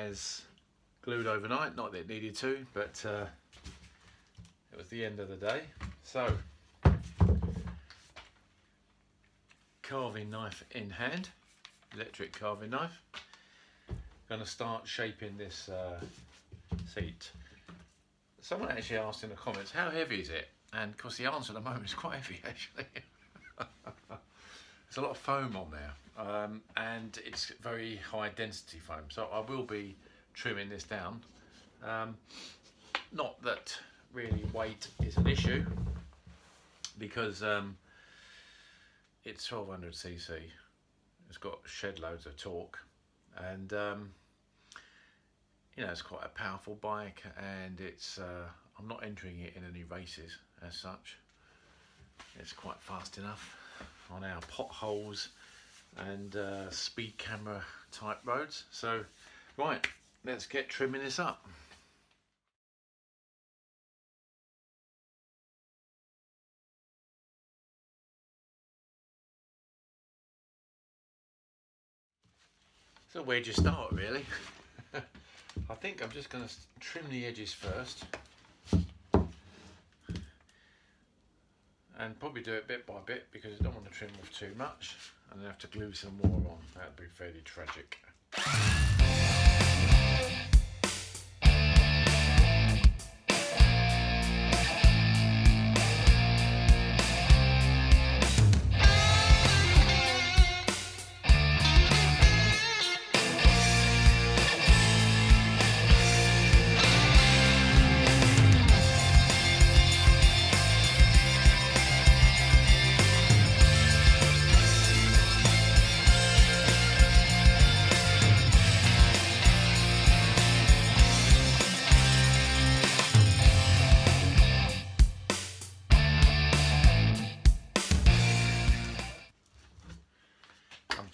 wires glued overnight, not that it needed to, but it was the end of the day. So, carving knife in hand, electric carving knife. Going to start shaping this seat. Someone actually asked in the comments, how heavy is it? And of course the answer at the moment is quite heavy actually. There's a lot of foam on there, and it's very high density foam, so I will be trimming this down. Not that really weight is an issue, because it's 1200cc, it's got shed loads of torque, and you know, it's quite a powerful bike, and it's I'm not entering it in any races as such. It's quite fast enough on our potholes and speed camera type roads. So right, let's get trimming this up. So where'd you start really? I think I'm just going to trim the edges first, and probably do it bit by bit, because I don't want to trim off too much and then have to glue some more on. That would be fairly tragic.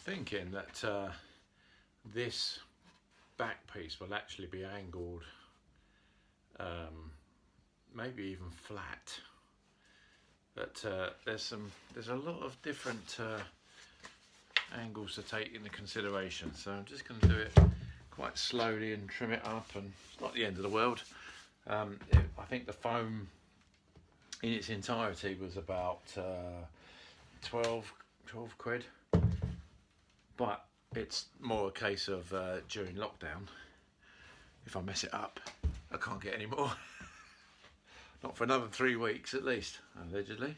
Thinking that this back piece will actually be angled, maybe even flat, but there's a lot of different angles to take into consideration, so I'm just going to do it quite slowly and trim it up, and it's not the end of the world. I think the foam in its entirety was about 12 quid. But it's more a case of during lockdown, if I mess it up, I can't get any more. Not for another 3 weeks at least, allegedly.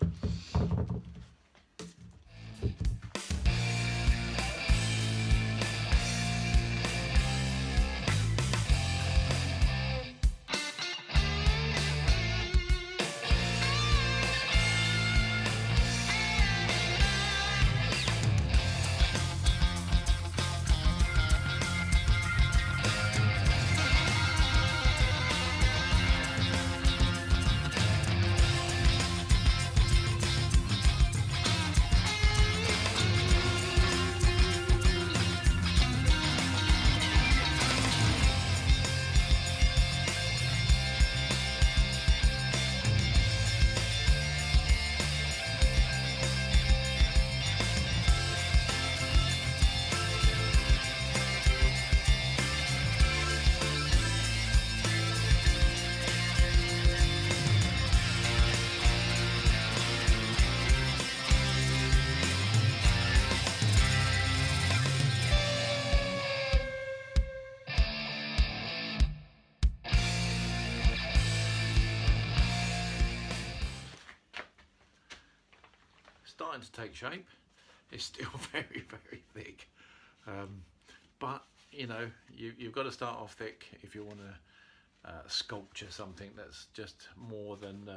Starting to take shape. It's still very thick, but you know, you've got to start off thick if you want to sculpture something that's just more than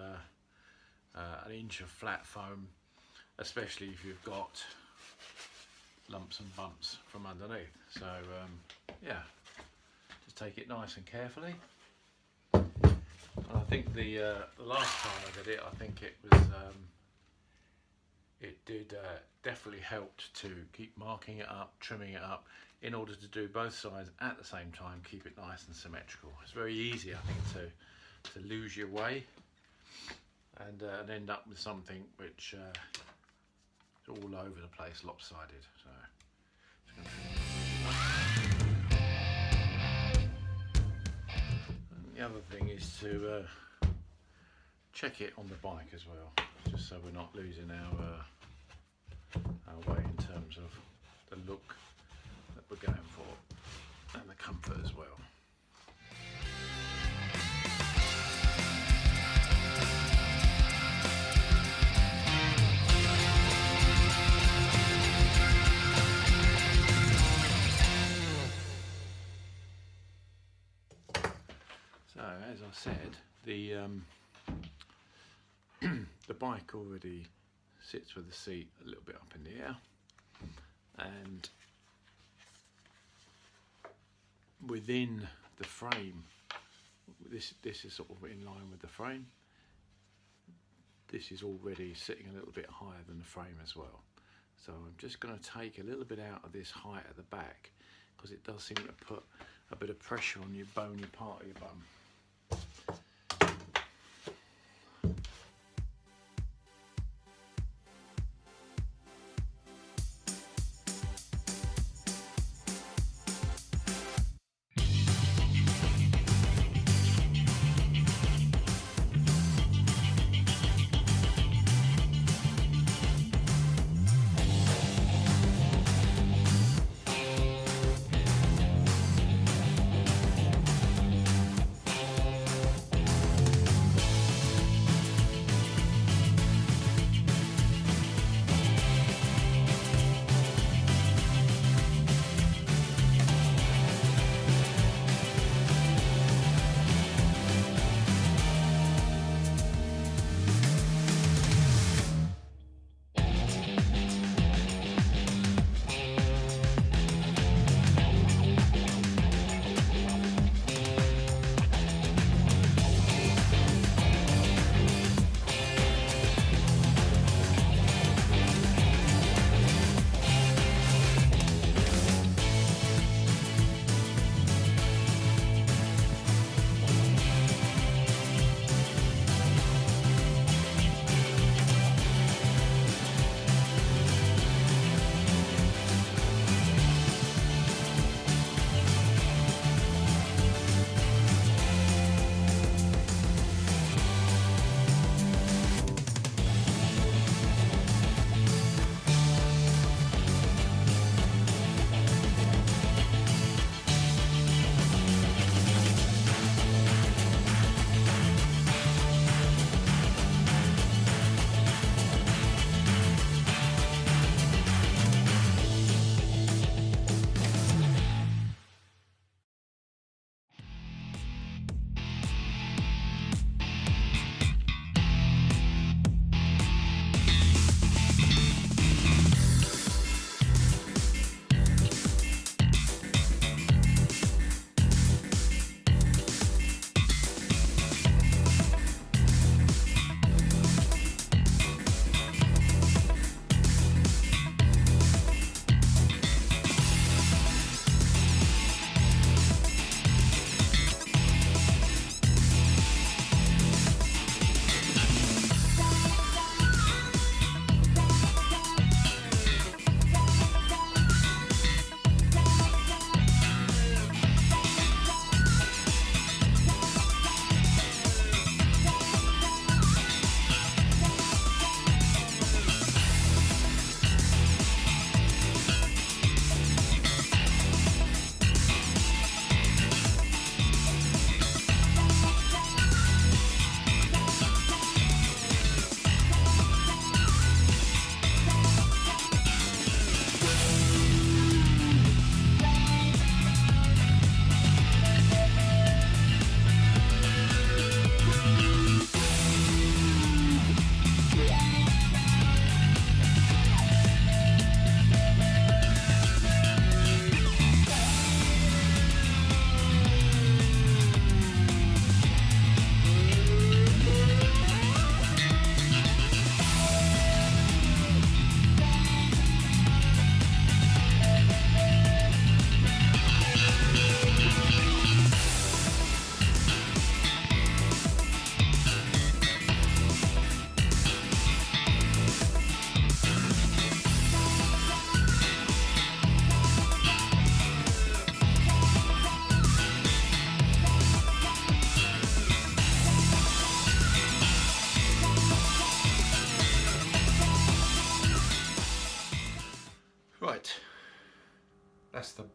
an inch of flat foam, especially if you've got lumps and bumps from underneath. So yeah, just take it nice and carefully. And I think the last time I did it, I think it was it did definitely helped to keep marking it up, trimming it up, in order to do both sides at the same time, keep it nice and symmetrical. It's very easy, I think, to lose your way and end up with something which is all over the place, lopsided. So just gonna other thing is to check it on the bike as well, just so we're not losing our way in terms of the look that we're going for and the comfort as well. So as I said, the the bike already sits with the seat a little bit up in the air, and within the frame, this is sort of in line with the frame. This is already sitting a little bit higher than the frame as well. So I'm just going to take a little bit out of this height at the back, because it does seem to put a bit of pressure on your bony part of your bum.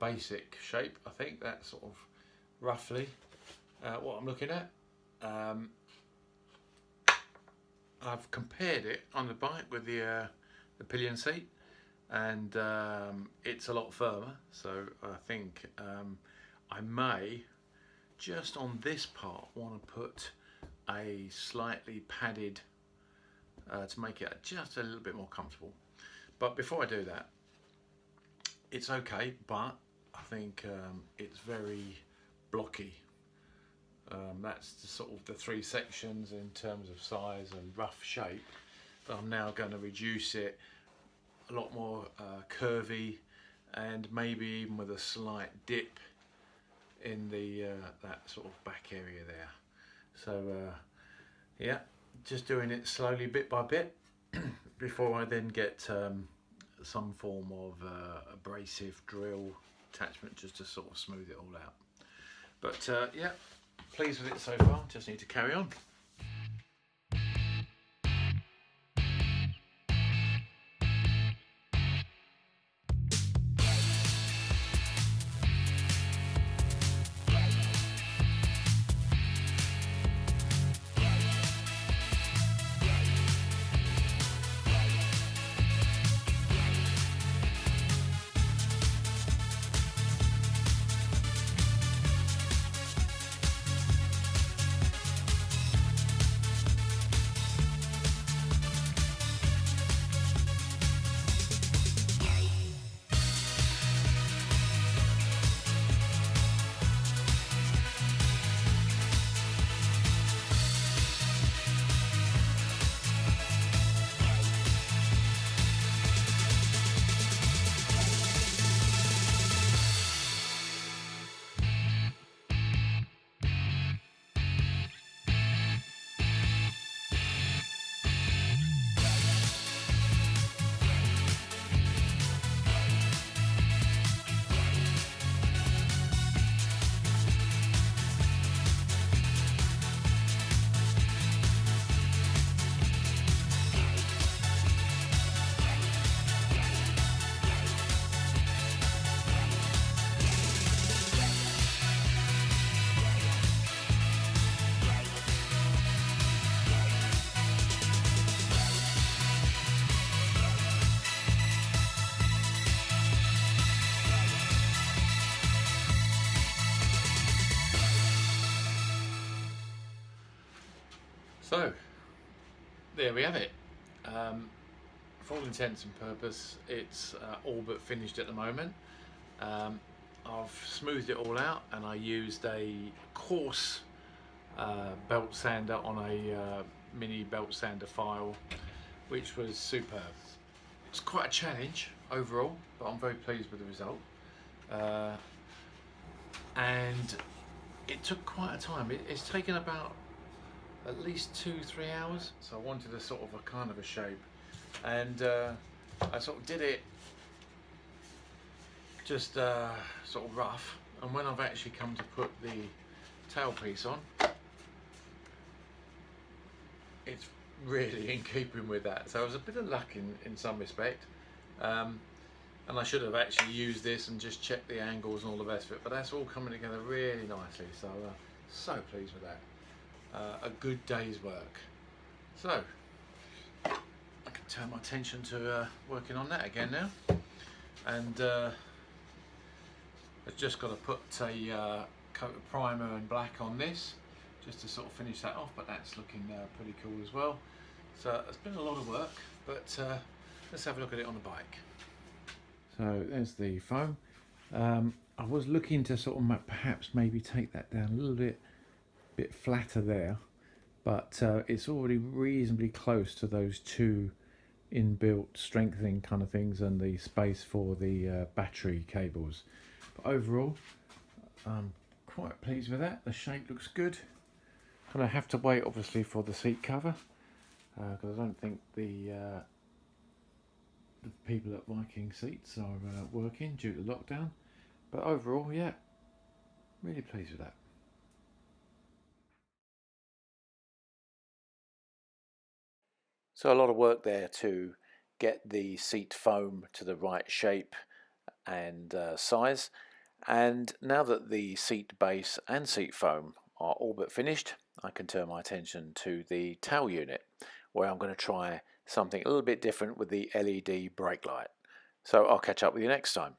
basic shape. I think that's sort of roughly what I'm looking at. I've compared it on the bike with the pillion seat, and it's a lot firmer, so I think I may just on this part want to put a slightly padded to make it just a little bit more comfortable. But before I do that, it's okay, but I think it's very blocky. That's the sort of the three sections in terms of size and rough shape, but I'm now going to reduce it a lot more curvy, and maybe even with a slight dip in the that sort of back area there. So yeah, just doing it slowly bit by bit before I then get some form of abrasive drill attachment just to sort of smooth it all out. But yeah, pleased with it so far, just need to carry on. So there we have it. For all intents and purposes, it's all but finished at the moment. I've smoothed it all out, and I used a coarse belt sander on a mini belt sander file, which was superb. It's quite a challenge overall, but I'm very pleased with the result. And it took quite a time. It's taken about at least 2-3 hours, so I wanted a sort of a kind of a shape, and I sort of did it just sort of rough, and when I've actually come to put the tailpiece on, it's really in keeping with that. So it was a bit of luck in some respect, and I should have actually used this and just checked the angles and all the rest of it, but that's all coming together really nicely, so so pleased with that. A good day's work. So I can turn my attention to working on that again now, and I've just got to put a coat of primer and black on this just to sort of finish that off, but that's looking pretty cool as well. So it's been a lot of work, but let's have a look at it on the bike. So there's the foam. I was looking to sort of perhaps maybe take that down a little bit flatter there, but it's already reasonably close to those two inbuilt strengthening kind of things and the space for the battery cables. But overall, I'm quite pleased with that. The shape looks good. Gonna have to wait obviously for the seat cover, because I don't think the people at Viking Seats are working due to lockdown. But overall, yeah, really pleased with that. So a lot of work there to get the seat foam to the right shape and size. And now that the seat base and seat foam are all but finished, I can turn my attention to the tail unit, where I'm going to try something a little bit different with the LED brake light. So I'll catch up with you next time.